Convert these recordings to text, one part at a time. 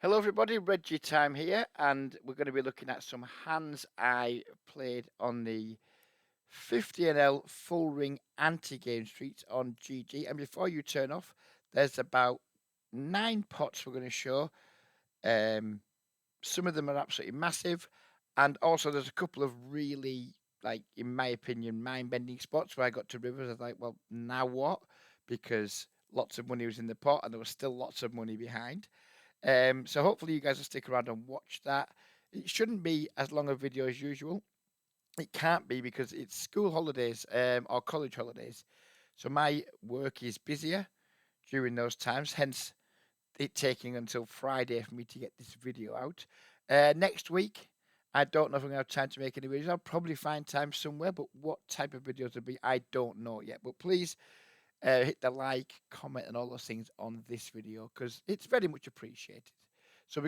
Hello everybody, Reggie Time here, and we're going to be looking at some hands I played on the 50NL full ring anti-game streets on GG. And before you turn off, there's about 9 pots we're going to show. Um, some of them are absolutely massive, and also there's a couple of really, like, in my opinion, mind-bending spots where I got to rivers. I was like, well, now what? Because lots of money was in the pot, and there was still lots of money behind. So hopefully you guys will stick around and watch that. It shouldn't be as long a video as usual. It can't be because it's school holidays or college holidays. So my work is busier during those times, hence it taking until Friday for me to get this video out. Next week, I don't know if I'm going to have time to make any videos. I'll probably find time somewhere, but what type of videos will be, I don't know yet. But please hit the like, comment, and all those things on this video because it's very much appreciated. So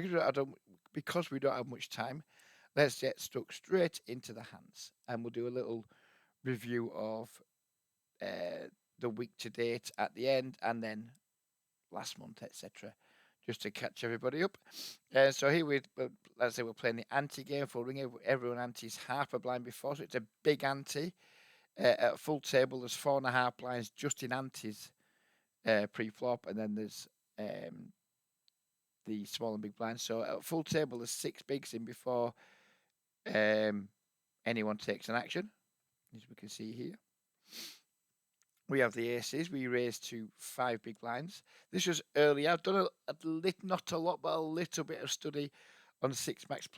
because we don't have much time, let's get stuck straight into the hands, and we'll do a little review of the week to date at the end, and then last month, etc. Just to catch everybody up. So here let's say we're playing the ante game for ring. Everyone antes half a blind before, so it's a big ante. At full table, there's 4.5 blinds just in antes pre-flop, and then there's the small and big blinds. So at full table, there's 6 bigs in before um, anyone takes an action, as we can see here. We have the aces. We raised to 5 big blinds. This was early. I've done not a lot, but a little bit of study on 6 max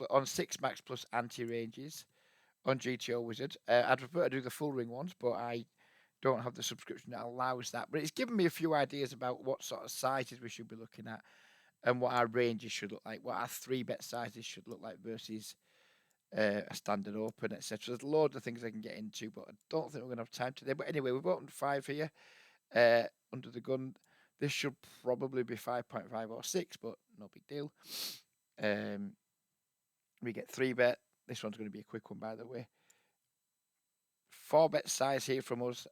plus anti ranges on GTO Wizard. I'd prefer to do the full ring ones, but I don't have the subscription that allows that. But it's given me a few ideas about what sort of sizes we should be looking at and what our ranges should look like, what our 3-bet sizes should look like versus a standard open, etc. There's loads of things I can get into, but I don't think we're going to have time today. But anyway, we've opened 5 here under the gun. This should probably be 5.5 or 6, but no big deal. We get 3-bet. This one's going to be a quick one, by the way. 4-bet size here from us.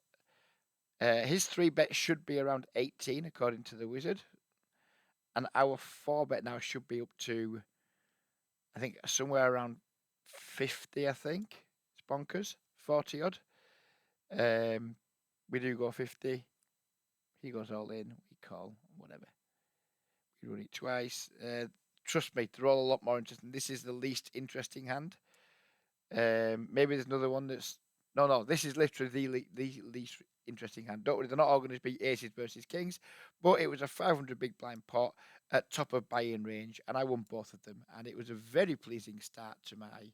His 3-bet should be around 18, according to the wizard. And our 4-bet now should be up to, I think, somewhere around 50, I think. It's bonkers. 40 odd. We do go 50. He goes all in. We call, whatever. We run it twice. Trust me, they're all a lot more interesting. This is the least interesting hand. Maybe there's another one that's... No, this is literally the least interesting hand. Don't worry, they're not all going to be aces versus kings, but it was a 500 big blind pot at top of buy-in range, and I won both of them, and it was a very pleasing start to my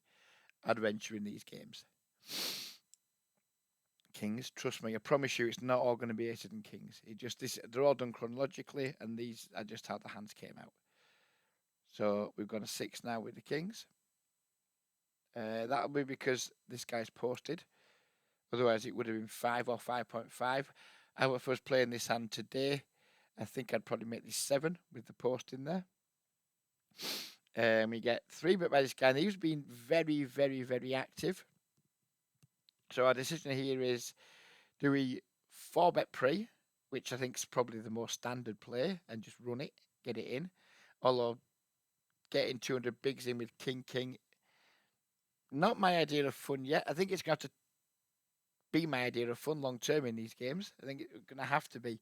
adventure in these games. Kings, trust me, I promise you, it's not all going to be aces and kings. They're all done chronologically, and these are just how the hands came out. So we've got a 6 now with the kings. That'll be because this guy's posted. Otherwise, it would have been 5 or 5.5. I was playing this hand today. I think I'd probably make this 7 with the post in there. We get 3-bet by this guy, and he's been very, very, very active. So our decision here is, do we 4-bet pre, which I think is probably the more standard play, and just run it, get it in, although getting 200 bigs in with king, not my idea of fun yet. I think it's going to have to be my idea of fun long term in these games. I think it's going to have to be,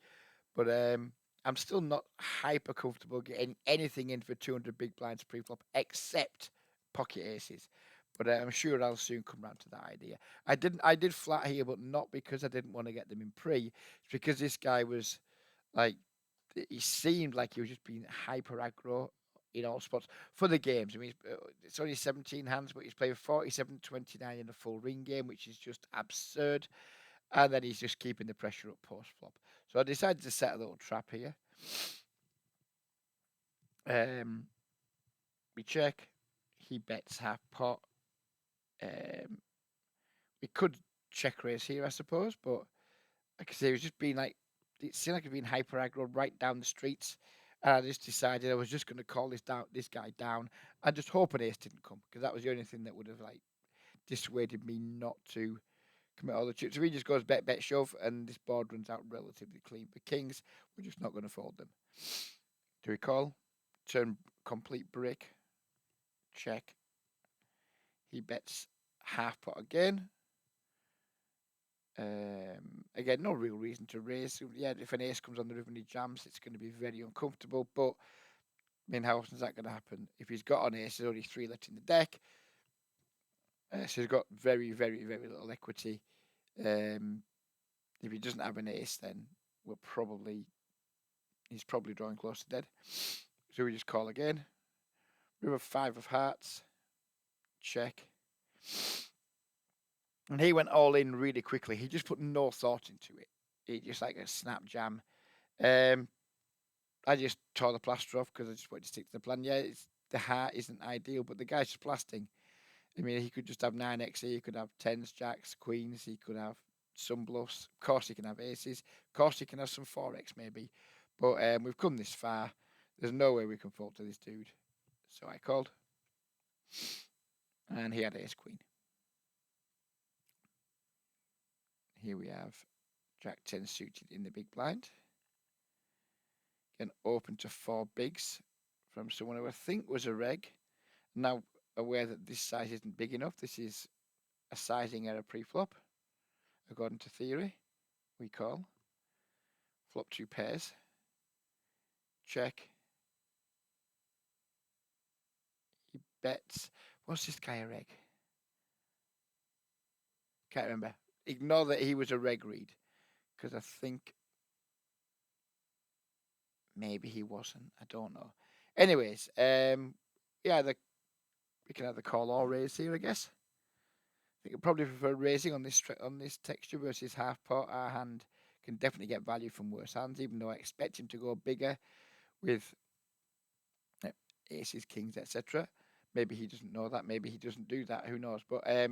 but I'm still not hyper comfortable getting anything in for 200 big blinds pre-flop except pocket aces. But I'm sure I'll soon come round to that idea. I did flat here, but not because I didn't want to get them in pre. It's because this guy was like, he seemed like he was just being hyper aggro in all spots for the games. I mean, it's only 17 hands, but he's playing 47-29 in a full ring game, which is just absurd. And then he's just keeping the pressure up post flop. So I decided to set a little trap here. We check. He bets half pot. We could check raise here, I suppose, but like I say, it was just being like, it seemed like it being hyper aggro right down the streets. And I just decided I was just going to call this guy down, and just hope an ace didn't come, because that was the only thing that would have like dissuaded me not to commit all the chips. So he just goes bet, shove, and this board runs out relatively clean. For kings, we're just not going to fold them. Do we call? complete brick. Check. He bets half pot again. Again, no real reason to raise. Yeah, if an ace comes on the river and he jams, it's going to be very uncomfortable. But I mean, how often is that going to happen? If he's got an ace, there's only 3 left in the deck. So he's got very, very, very little equity. If he doesn't have an ace, then he's probably drawing close to dead. So we just call again. River 5 of hearts. Check. And he went all in really quickly. He just put no thought into it. He just like a snap jam. I just tore the plaster off because I just wanted to stick to the plan. Yeah, the heart isn't ideal, but the guy's just blasting. I mean, he could just have 9x here. He could have 10s, jacks, queens. He could have some bluffs. Of course, he can have aces. Of course, he can have some 4x maybe. But we've come this far. There's no way we can fold to this dude. So I called. And he had ace queen. Here we have jack 10 suited in the big blind. Again, open to 4 bigs from someone who I think was a reg. Now aware that this size isn't big enough. This is a sizing error pre-flop. According to theory, we call. Flop 2 pairs. Check. He bets. Was this guy a reg? Can't remember. Ignore that he was a reg read, because I think maybe he wasn't. I don't know. Anyways, yeah, we can either call or raise here, I guess. I think I probably prefer raising on this texture versus half pot. Our hand can definitely get value from worse hands, even though I expect him to go bigger with aces, kings, etc. Maybe he doesn't know that. Maybe he doesn't do that. Who knows? But I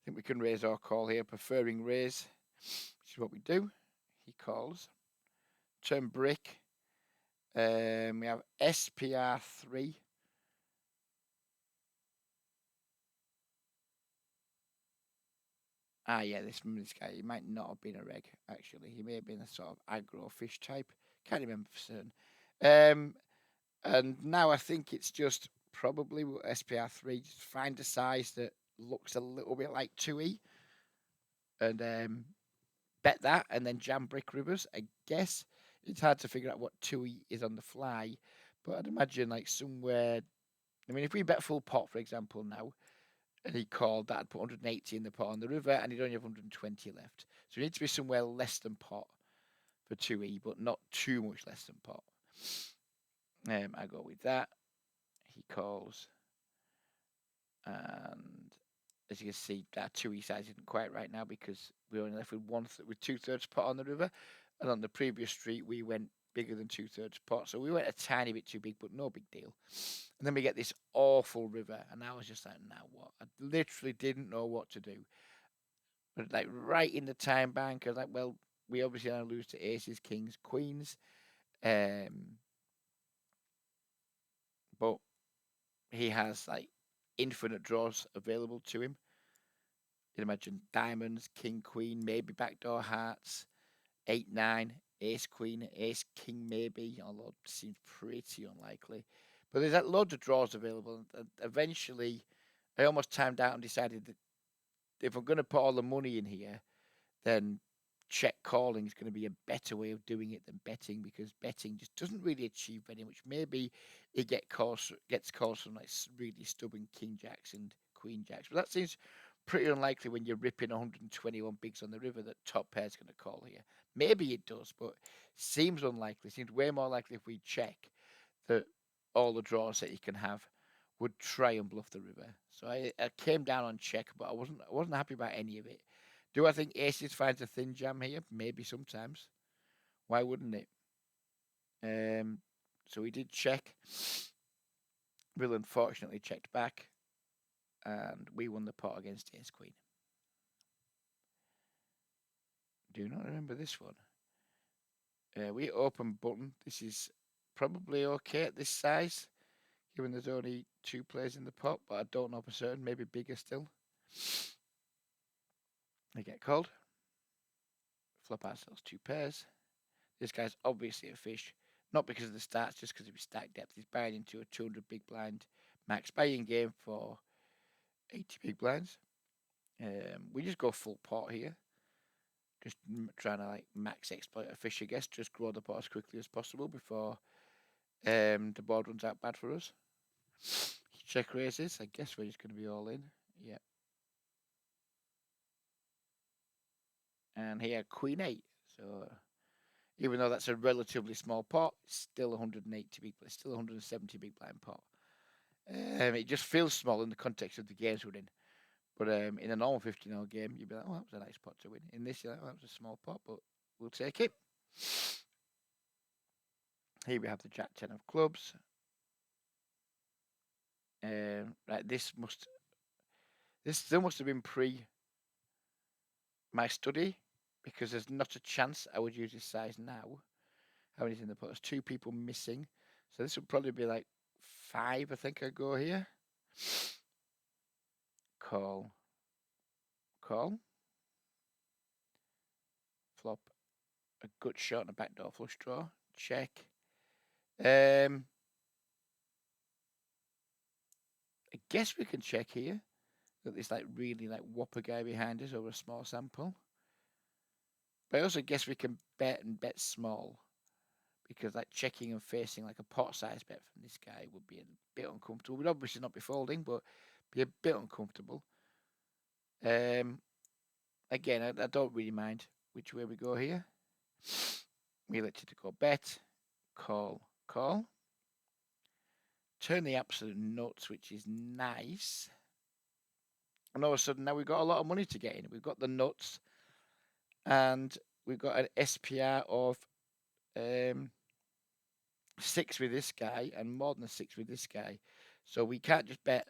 think we can raise or call here, preferring raise, which is what we do. He calls. Turn brick. We have SPR3. Yeah, this guy, he might not have been a reg, actually. He may have been a sort of aggro fish type. Can't remember for certain. And now I think it's just probably SPR3. Just find a size that looks a little bit like 2E and bet that and then jam brick rivers. I guess it's hard to figure out what 2E is on the fly, but I'd imagine like somewhere. I mean, if we bet full pot, for example, now, and he called, that'd put 180 in the pot on the river, and he'd only have 120 left. So it needs to be somewhere less than pot for 2E, but not too much less than pot. I go with that. He calls. And as you can see, that 2E size isn't quite right now because we're only left with with 2/3 pot on the river. And on the previous street, we went bigger than 2/3 pot. So we went a tiny bit too big, but no big deal. And then we get this awful river. And I was just like, now what? I literally didn't know what to do. But like right in the time bank, I was like, well, we obviously now lose to aces, kings, queens. But he has like infinite draws available to him. You can imagine diamonds, king, queen, maybe backdoor hearts, 8, 9, ace, queen, ace, king, maybe, although it seems pretty unlikely. But there's that loads of draws available. And eventually, I almost timed out and decided that if I'm going to put all the money in here, then check calling is going to be a better way of doing it than betting because betting just doesn't really achieve very much. Maybe it gets calls from like really stubborn king jacks and queen jacks, but that seems pretty unlikely when you're ripping 121 bigs on the river that top pair's going to call here. Maybe it does, but seems unlikely. Seems way more likely if we check that all the draws that you can have would try and bluff the river. So I came down on check, but I wasn't happy about any of it. Do I think aces finds a thin jam here? Maybe sometimes. Why wouldn't it? So we did check. Will unfortunately checked back, and we won the pot against ace queen. Do not remember this one. We open button. This is probably okay at this size, given there's only 2 players in the pot, but I don't know for certain. Maybe bigger still. They get called. Flop ourselves 2 pairs. This guy's obviously a fish. Not because of the stats, just because of his stack depth. He's buying into a 200 big blind max buy-in game for 80 big blinds. We just go full pot here. Just trying to like max exploit a fish, I guess. Just grow the pot as quickly as possible before the board runs out bad for us. Check raises. I guess we're just going to be all in. Yeah. And here, Queen 8. So even though that's a relatively small pot, it's still 180 big, it's still 170 big blind pot. It just feels small in the context of the games we're in. But in a normal 15-0 game, you'd be like, oh, that was a nice pot to win. In this, you're like, oh, that was a small pot, but we'll take it. Here we have the Jack 10 of clubs. Right, this still must have been pre my study, because there's not a chance I would use this size now. How many's in the pot? There's 2 people missing. So this would probably be like 5, I think I'd go here. Call. Flop. A good shot and a backdoor flush draw. Check. I guess we can check here. Got this like really like whopper guy behind us over a small sample. But I also guess we can bet and bet small, because like checking and facing like a pot size bet from this guy would be a bit uncomfortable. We'd obviously not be folding, but be a bit uncomfortable. Again, I don't really mind which way we go here. We elected to go bet, call. Turn the absolute nuts, which is nice. And all of a sudden now we've got a lot of money to get in. We've got the nuts, and we've got an SPR of 6 with this guy, and more than 6 with this guy. So we can't just bet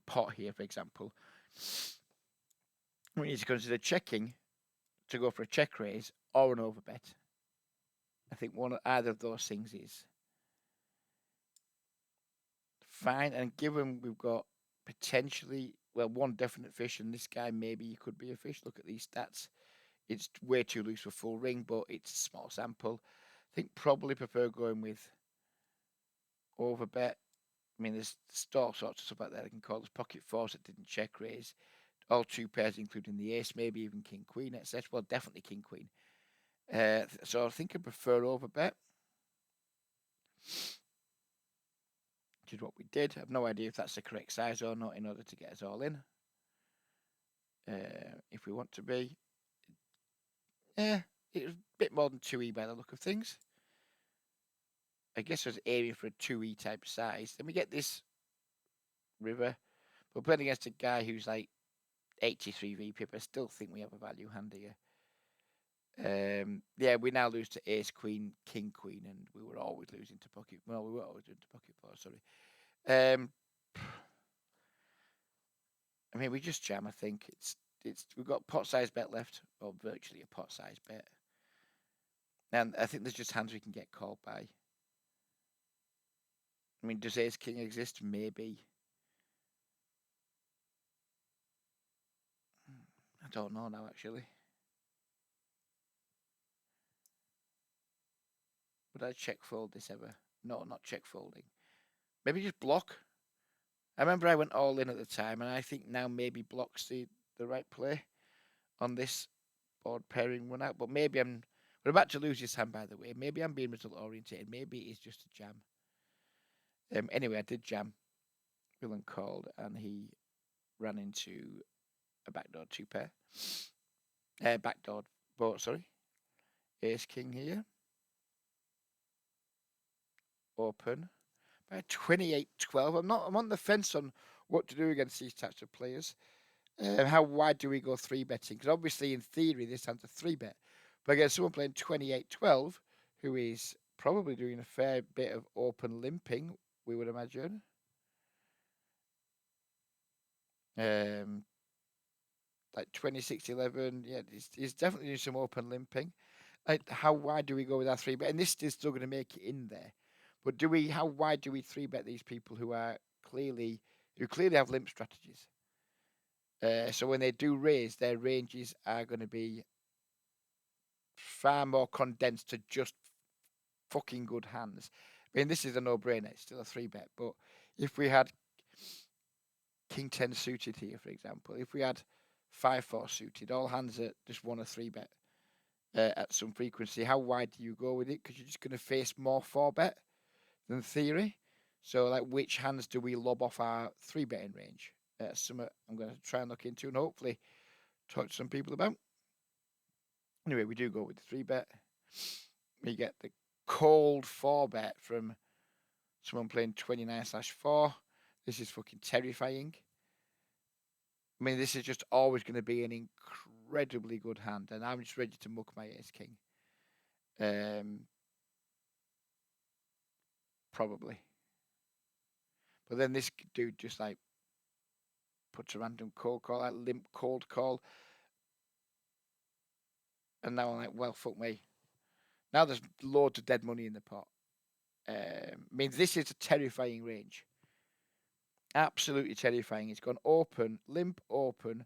pot here, for example. We need to consider checking to go for a check raise or an overbet. I think either of those things is fine. And given we've got potentially, well, one definite fish, and this guy maybe he could be a fish. Look at these stats. It's way too loose for full ring, but it's a small sample. I think probably prefer going with overbet. I mean, there's all sorts of stuff out there I can call. There's pocket fours that didn't check raise. All 2 pairs, including the ace, maybe even king queen, etc. Well, definitely king queen. So I think I prefer overbet, which is what we did. I have no idea if that's the correct size or not in order to get us all in. If we want to be. It was a bit more than 2E by the look of things. I guess there's area for a 2E type size. Then we get this river. We're playing against a guy who's like 83 VPIP. I still think we have a value hand here. Yeah, we now lose to ace, queen, king, queen, and we were always losing to pocket. Well, we were always losing to pocket four. Sorry. I mean, we just jam. I think we've got pot size bet left, or virtually a pot size bet, and I think there's just hands we can get called by. I mean, does ace king exist? Maybe. I don't know now, actually. Would I check fold this ever? No, not check folding. Maybe just block. I remember I went all in at the time, and I think now maybe blocks the right play on this board pairing run out. But maybe we're about to lose this hand, by the way. Maybe I'm being result orientated. Maybe it's just a jam. Anyway, I did jam. Villain called, and he ran into a backdoor 2 pair. Backdoor board, sorry. Ace king here. Open by 28-12. I'm on the fence on what to do against these types of players. How wide do we go 3-betting? Because obviously, in theory, this hand's a 3-bet. But against someone playing 28-12, who is probably doing a fair bit of open limping, we would imagine. Like 26-11, yeah, he's definitely doing some open limping. How wide do we go with our 3-bet? And this is still going to make it in there. But how wide do we 3-bet these people who clearly have limp strategies? So when they do raise, their ranges are going to be far more condensed to just fucking good hands. I mean, this is a no-brainer. It's still a 3-bet, but if we had King 10 suited here, for example, if we had 5-4 suited, all hands that just won a 3-bet at some frequency, how wide do you go with it? Because you're just going to face more 4-bet than theory. So, like, which hands do we lob off our 3-betting range? Some I'm going to try and look into and hopefully talk to some people about. Anyway, we do go with the 3-bet. We get the cold 4-bet from someone playing 29/4. This is fucking terrifying. I mean, this is just always going to be an incredibly good hand, and I'm just ready to muck my ace king. Probably. But then this dude just like puts a random cold call, like limp cold call. And now I'm like, well, fuck me. Now there's loads of dead money in the pot. I mean, this is a terrifying range. Absolutely terrifying. It's gone open, limp open,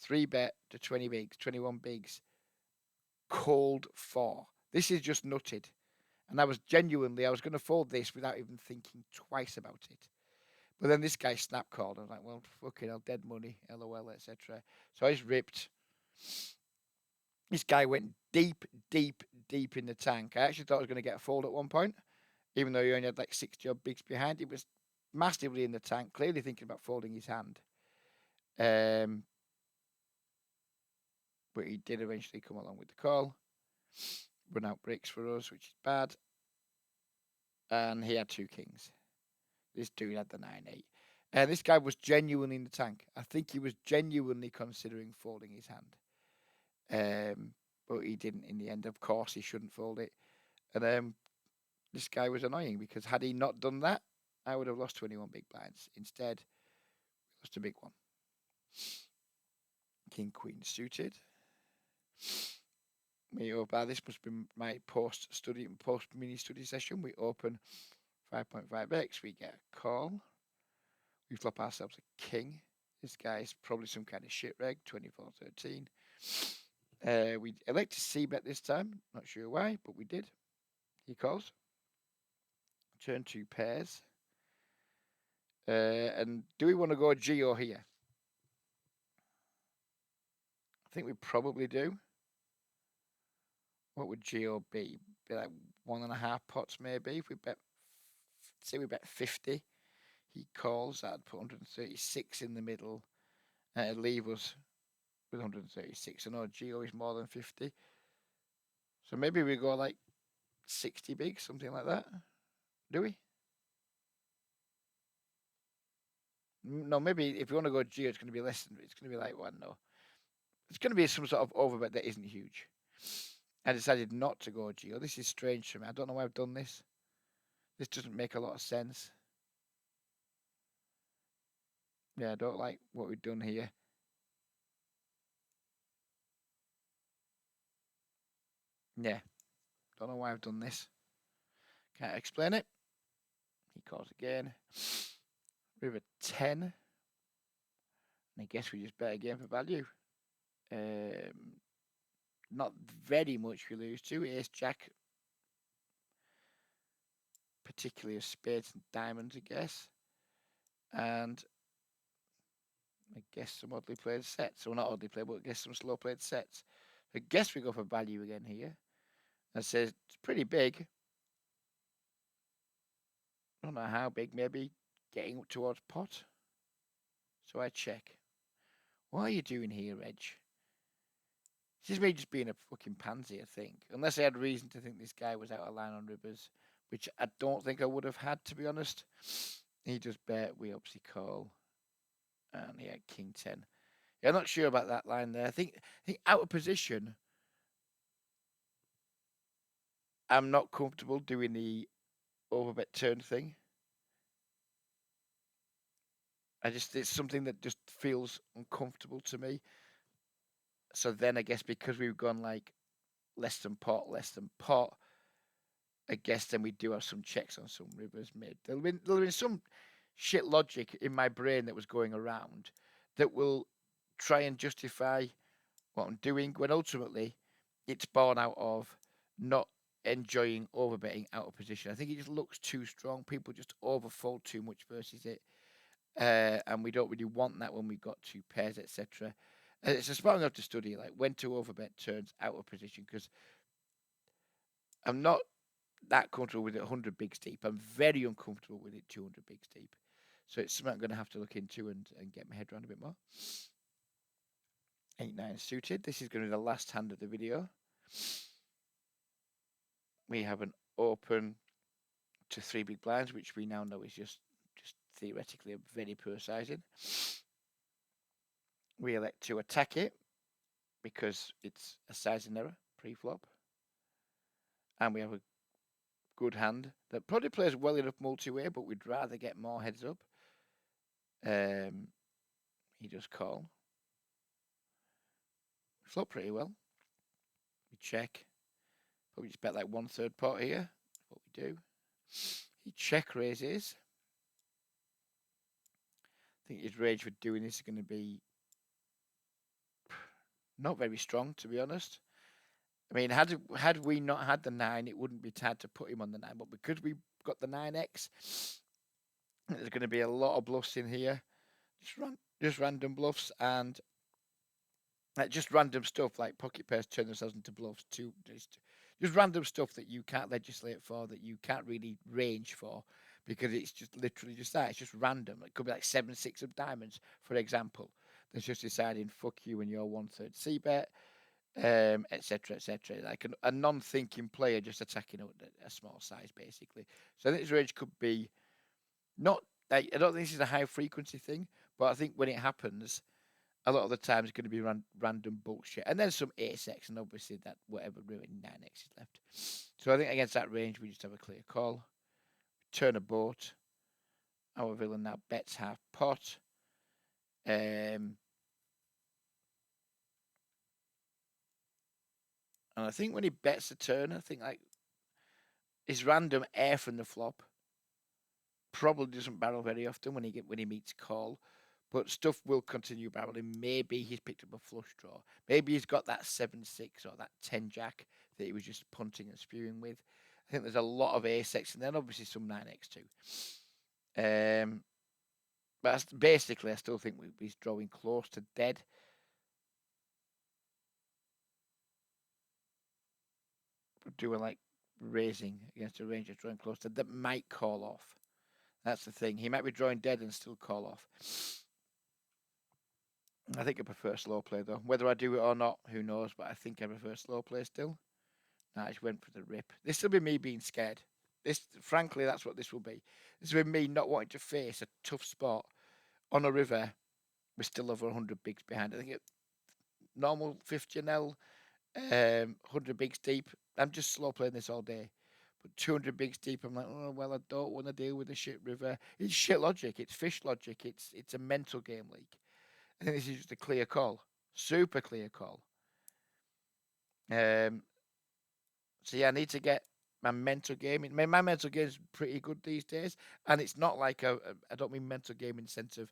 3-bet to 20 bigs, 21 bigs, cold 4. This is just nutted. And I was going to fold this without even thinking twice about it. But then this guy snap called. I was like, well, fucking hell, dead money, LOL, etc. So I just ripped. This guy went deep, deep, deep in the tank. I actually thought I was going to get a fold at one point, even though he only had like 60 odd bigs behind. He was massively in the tank, clearly thinking about folding his hand. But he did eventually come along with the call. Run out bricks for us, which is bad. And he had 2 kings. This dude had the 9-8. And this guy was genuinely in the tank. I think he was genuinely considering folding his hand. But he didn't in the end. Of course, he shouldn't fold it. And this guy was annoying because had he not done that, I would have lost 21 big blinds. Instead, lost a big one. King, queen suited. We open, this must be my post mini study session. We open 5.5x. We get a call. We flop ourselves a king. This guy's probably some kind of shit reg. 24-13. We elect to c-bet this time. Not sure why, but we did. He calls. Turn 2 pairs. And do we want to go Geo here? I think we probably do. What would Geo be? Be like 1.5 pots maybe. If we bet, say we bet 50, he calls. That'd put 136 in the middle. It'd leave us with 136. I know Geo is more than 50. So maybe we go like 60 big, something like that. Do we? No, maybe if you want to go Geo, it's going to be less than. It's going to be like 1. No, it's going to be some sort of overbet that isn't huge. I decided not to go Geo. This is strange to me. I don't know why I've done this. This doesn't make a lot of sense. Yeah, I don't like what we've done here. Yeah, don't know why I've done this. Can't explain it. He calls again. River 10. And I guess we just bet again for value. Not very much we lose to. Ace Jack, particularly of spades and diamonds, I guess. And I guess some oddly played sets. Well, not oddly played, but I guess some slow played sets. I guess we go for value again here. That says it's pretty big. I don't know how big, maybe getting towards pot. So I check. What are you doing here, Reg? This is me just being a fucking pansy, I think. Unless I had reason to think this guy was out of line on rivers, which I don't think I would have had, to be honest. He just bet, we obviously call. And he had king 10. Yeah, I'm not sure about that line there. I think out of position, I'm not comfortable doing the overbet turn thing. It's something that just feels uncomfortable to me. So then I guess because we've gone like less than pot, I guess then we do have some checks on some rivers mid. There'll be some shit logic in my brain that was going around that will try and justify what I'm doing when ultimately it's born out of not enjoying overbetting out of position. I think it just looks too strong. People just overfold too much versus it, and we don't really want that when we've got two pairs, etc. It's a smart enough to study, like when to overbet turns out of position, because I'm not that comfortable with it 100 bigs deep. I'm very uncomfortable with it 200 bigs deep. So it's something I'm going to have to look into and get my head around a bit more. 8-9 suited. This is going to be the last hand of the video. We have an open to 3 big blinds, which we now know is just theoretically a very poor sizing. We elect to attack it because it's a sizing error pre-flop. And we have a good hand that probably plays well enough multi-way, but we'd rather get more heads up. He does call. Flop pretty well. We check. Probably just bet like 1/3 pot here. What we do. He check raises. I think his range for doing this is going to be not very strong, to be honest. I mean, had we not had the 9, it wouldn't be hard to put him on the 9. But because we've got the 9x, there's going to be a lot of bluffs in here. Just random bluffs and just random stuff like pocket pairs turn themselves into bluffs. Just random stuff that you can't legislate for, that you can't really range for, because it's just literally just that. It's just random. It could be like 7-6 of diamonds, for example. That's just deciding fuck you and your 1/3 c bet, etc., etc. Like a non-thinking player just attacking a small size, basically. So I think this range could be not. Like, I don't think this is a high frequency thing, but I think when it happens, a lot of the time it's going to be random bullshit, and then some ace-x, and obviously that whatever ruined 9x is left. So I think against that range, we just have a clear call. Turn a boat. Our villain now bets half pot. And I think when he bets the turn, I think like his random air from the flop probably doesn't barrel very often when he meets call, but stuff will continue barreling. Maybe he's picked up a flush draw. Maybe he's got that 7-6 or that 10 jack that he was just punting and spewing with. I think there's a lot of ace-x and then obviously some 9x too. But basically, I still think he's drawing close to dead. Doing like raising against a range, drawing close to that might call off. That's the thing. He might be drawing dead and still call off. I think I prefer slow play though. Whether I do it or not, who knows? But I think I prefer slow play still. Nah, I just went for the rip. This will be me being scared. Frankly, that's what this will be. This will be me not wanting to face a tough spot on a river with still over 100 bigs behind. I think it normal 50NL, 100 bigs deep. I'm just slow playing this all day. But 200 bigs deep, I'm like, oh well, I don't want to deal with the shit river. It's shit logic. It's fish logic. It's a mental game league. I think this is just a clear call, super clear call. So yeah, I need to get my mental game. My mental game is pretty good these days, and it's not like I don't mean mental game in the sense of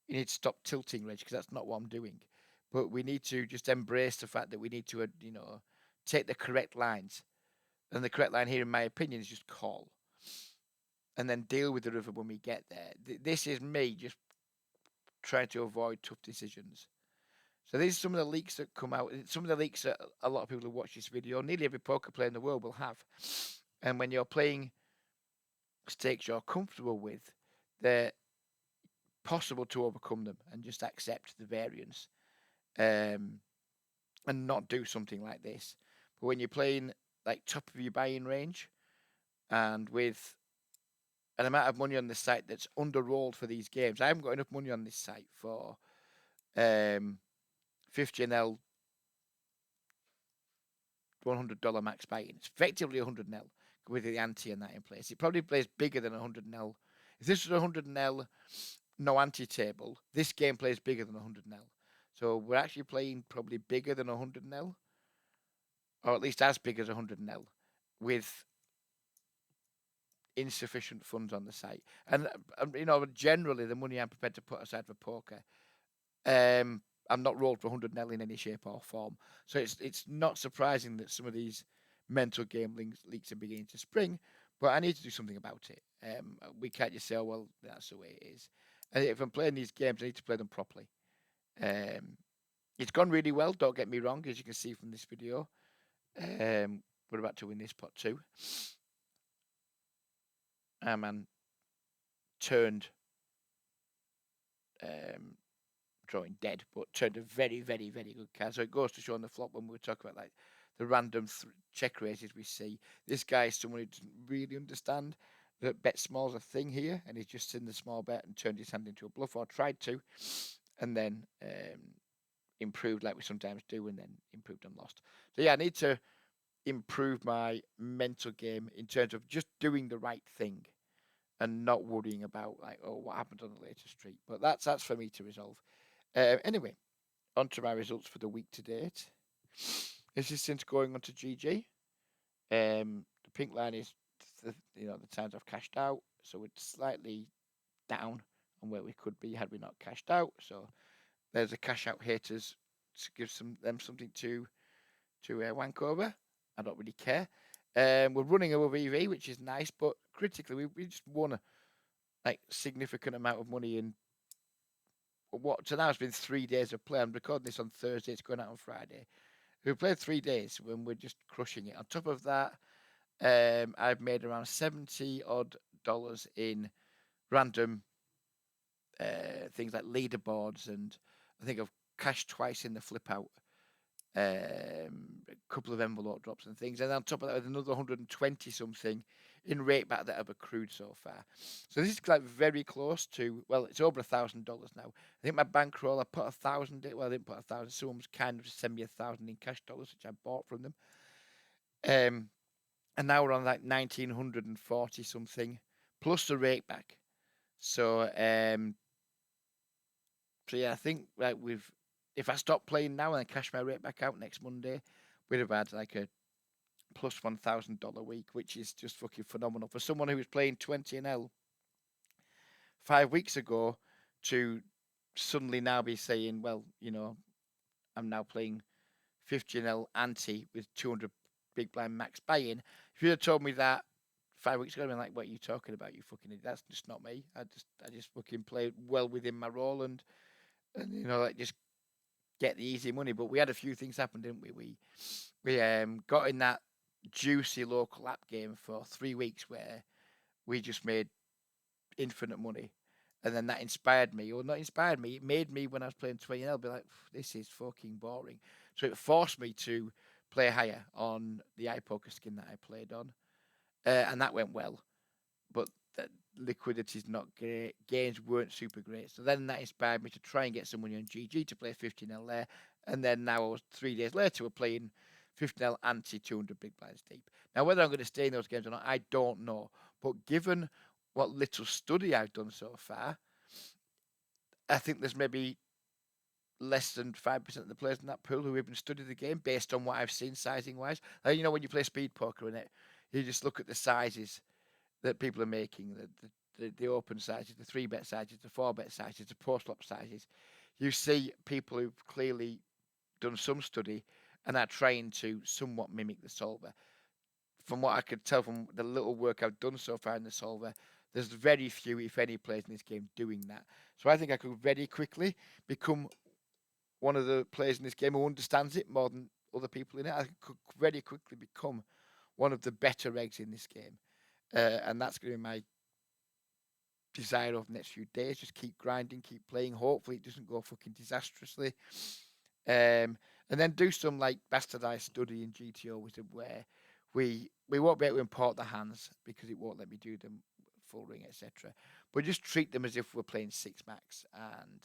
you need to stop tilting, Reg, because that's not what I'm doing. But we need to just embrace the fact that we need to, take the correct lines, and the correct line here, in my opinion, is just call, and then deal with the river when we get there. This is me just trying to avoid tough decisions. So these are some of the leaks that come out. Some of the leaks that a lot of people who watch this video, nearly every poker player in the world will have. And when you're playing stakes you're comfortable with, they're possible to overcome them and just accept the variance, and not do something like this. But when you're playing like top of your buying range and with an amount of money on this site that's under-rolled for these games, I haven't got enough money on this site for 50NL $100 max buy-in. It's effectively 100NL with the ante and that in place. It probably plays bigger than 100NL. If this was 100NL no ante table, this game plays bigger than 100NL. So we're actually playing probably bigger than 100NL, or at least as big as 100NL, with insufficient funds on the site. And generally the money I'm prepared to put aside for poker, I'm not rolled for 100NL in any shape or form. So it's not surprising that some of these mental game leaks are beginning to spring, but I need to do something about it. We can't just say, oh, well, that's the way it is. And if I'm playing these games, I need to play them properly. Um, it's gone really well, don't get me wrong, as you can see from this video. We're about to win this pot too. Our man turned um, drawing dead, but turned a very, very, very good card. So it goes to show on the flop when we were talking about like the random check raises we see. This guy is someone who doesn't really understand that bet small's a thing here, and he's just seen the small bet and turned his hand into a bluff, or tried to, and then improved like we sometimes do, and then improved and lost. So yeah, I need to improve my mental game in terms of just doing the right thing and not worrying about like, oh, what happened on the latest street. But that's for me to resolve. Anyway, on to my results for the week to date. This is since going on to GG. The pink line is the times I've cashed out, so it's slightly down on where we could be had we not cashed out. So there's a cash out haters to give them something to wank over. I don't really care. We're running above EV, which is nice, but critically, we just won a like significant amount of money in what so now it's been 3 days of play. I'm recording this on Thursday. It's going out on Friday. We played 3 days when we're just crushing it. On top of that, I've made around $70 in random things like leaderboards, and I think I've cashed twice in the flip out, a couple of envelope drops and things, and on top of that, with another 120 something in rate back that I've accrued so far. So this is like very close to, well, it's over $1,000 now. I think my bankroll, I put 1,000. Well, I didn't put 1,000. Someone's kind of sent me 1,000 in cash dollars, which I bought from them. And now we're on like 1,940 something plus the rate back. So so yeah, I think like if I stop playing now and I cash my rate back out next Monday, we'd have had like a plus $1,000 week, which is just fucking phenomenal for someone who was playing 20 and L 5 weeks ago to suddenly now be saying, well, I'm now playing 50 and L ante with 200 big blind max buy-in. If you'd have told me that 5 weeks ago, I'd been like, what are you talking about? You fucking idiot. That's just not me. I just fucking play well within my role and like just get the easy money. But we had a few things happen, didn't we? We got in that juicy local app game for 3 weeks where we just made infinite money. And then that inspired me, or not inspired me, it made me, when I was playing 20L, be like, this is fucking boring. So it forced me to play higher on the iPoker skin that I played on. And that went well. But the liquidity is not great. Gains weren't super great. So then that inspired me to try and get some money on GG to play 15L there. And then now I was 3 days later, we're playing 15L ante 200 big blinds deep. Now, whether I'm going to stay in those games or not, I don't know. But given what little study I've done so far, I think there's maybe less than 5% of the players in that pool who even studied the game based on what I've seen sizing wise. Like, when you play speed poker in it, you just look at the sizes that people are making, the open sizes, the 3-bet sizes, the 4-bet sizes, the post-flop sizes. You see people who've clearly done some study and are trying to somewhat mimic the solver. From what I could tell from the little work I've done so far in the solver, there's very few, if any, players in this game doing that. So I think I could very quickly become one of the players in this game who understands it more than other people in it. I could very quickly become one of the better eggs in this game. And that's going to be my desire over the next few days. Just keep grinding, keep playing. Hopefully it doesn't go fucking disastrously. And then do some like bastardized study in GTO Wizard where we won't be able to import the hands because it won't let me do them full ring, etc. But just treat them as if we're playing 6-max and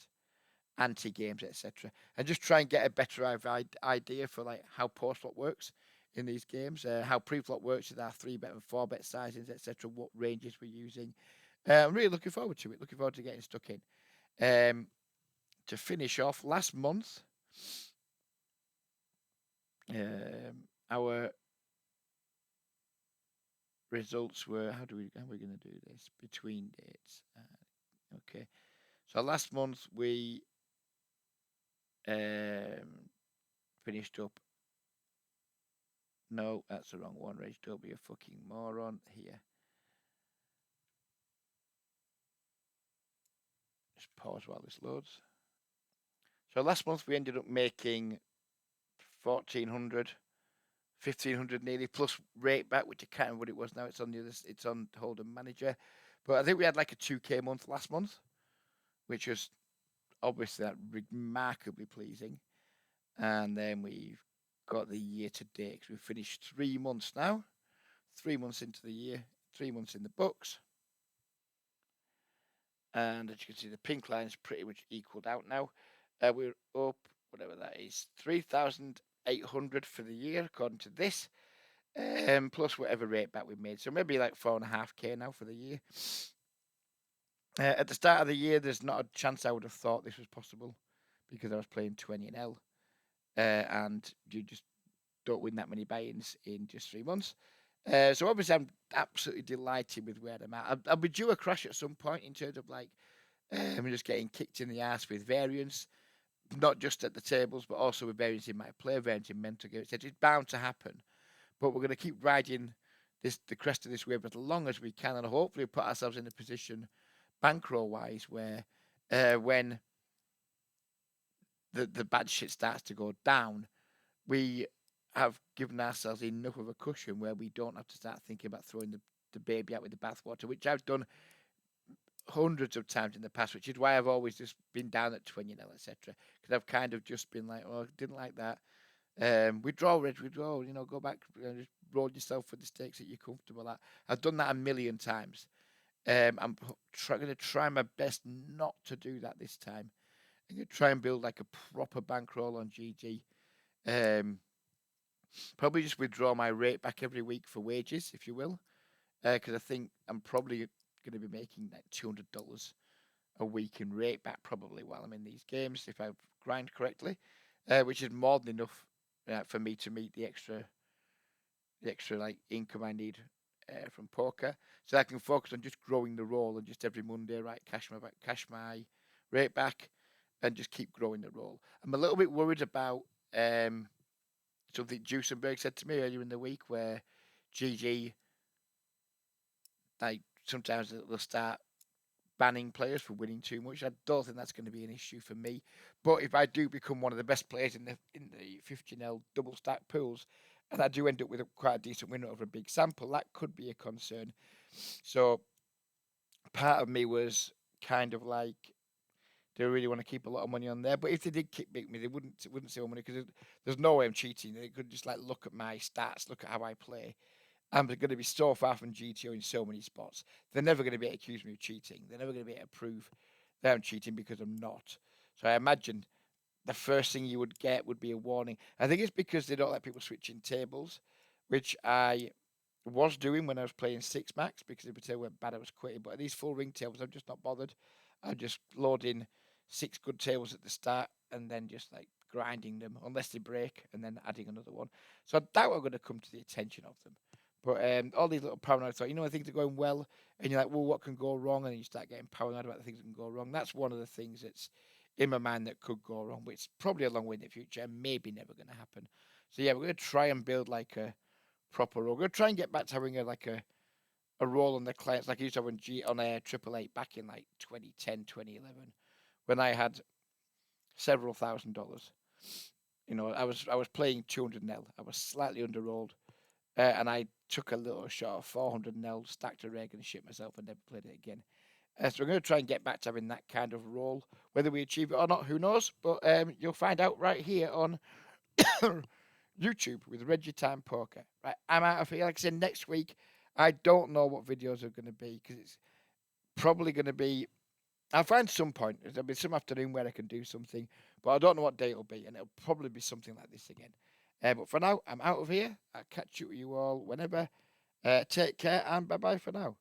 anti games, etc. And just try and get a better idea for like how post flop works in these games, how pre-flop works with our 3-bet and 4-bet sizings, etc. What ranges we're using. I'm really looking forward to it. Looking forward to getting stuck in. To finish off, last month, our results were how are we going to do this between dates? Okay, so last month we finished up No, that's the wrong one, Rage. Don't be a fucking moron here. Just pause while this loads. So last month we ended up making 1400, 1500 nearly, plus rate back, which I can't remember what it was now. It's on the other, it's on Holden Manager. But I think we had like a 2K month last month, which was obviously that remarkably pleasing. And then we've got the year to date. We've finished 3 months now, 3 months into the year, 3 months in the books. And as you can see, the pink line is pretty much equaled out now. We're up, whatever that is, 3,800 for the year, according to this, plus whatever rate back we've made. So maybe like 4.5K now for the year. At the start of the year, there's not a chance I would have thought this was possible because I was playing 20 and and you just don't win that many buy-ins in just 3 months. So obviously, I'm absolutely delighted with where I'm at. I'll be due a crash at some point in terms of like just getting kicked in the ass with variance, not just at the tables, but also with variance in my play, variance in mental game. It's bound to happen, but we're going to keep riding the crest of this wave as long as we can, and hopefully put ourselves in a position, bankroll wise, where when the bad shit starts to go down, we have given ourselves enough of a cushion where we don't have to start thinking about throwing the baby out with the bathwater, which I've done hundreds of times in the past, which is why I've always just been down at 20 nil, etc. Because I've kind of just been like, oh, didn't like that. Withdraw, Reg, withdraw. Go back, just roll yourself for the stakes that you're comfortable at. I've done that a million times. I'm going to try my best not to do that this time. I'm going to try and build like a proper bankroll on GG. Probably just withdraw my rate back every week for wages, if you will, because I think I'm probably going to be making like $200 a week in rate back probably while I'm in these games if I grind correctly, which is more than enough for me to meet the extra like income I need from poker, so I can focus on just growing the roll and just every Monday, right, cash my rate back, and just keep growing the roll. I'm a little bit worried about something Jusenberg said to me earlier in the week, where GG, like sometimes they'll start banning players for winning too much. I don't think that's going to be an issue for me. But if I do become one of the best players in the 50L double stack pools, and I do end up with quite a decent win over a big sample, that could be a concern. So part of me was kind of like, do I really want to keep a lot of money on there? But if they did kick me, they wouldn't save money because there's no way I'm cheating. They could just like look at my stats, look at how I play. I'm going to be so far from GTO in so many spots. They're never going to be able to accuse me of cheating. They're never going to be able to prove that I'm cheating because I'm not. So I imagine the first thing you would get would be a warning. I think it's because they don't let people switch in tables, which I was doing when I was playing six max because if they went bad, I was quitting. But at these full ring tables, I'm just not bothered. I'm just loading six good tables at the start and then just like grinding them unless they break and then adding another one. So I doubt I'm going to come to the attention of them. But all these little paranoid thoughts, when things are going well and you're like, well, what can go wrong? And then you start getting paranoid about the things that can go wrong. That's one of the things that's in my mind that could go wrong, but it's probably a long way in the future and maybe never going to happen. So yeah, we're going to try and build like a proper role. We're going to try and get back to having a role on the clients like I used to have on a Triple Eight back in like 2010, 2011, when I had several $1,000s. I was playing 200 nil. I was slightly underrolled, and I took a little shot of 400 nil, stacked a reg and shit myself and never played it again. So we're going to try and get back to having that kind of role. Whether we achieve it or not, who knows? But you'll find out right here on YouTube with Reggie Time Poker. Right, I'm out of here. Like I said, next week, I don't know what videos are going to be because it's probably going to be. I'll find some point. There'll be some afternoon where I can do something, but I don't know what day it'll be, and it'll probably be something like this again. But for now, I'm out of here. I'll catch you all whenever. Take care and bye bye for now.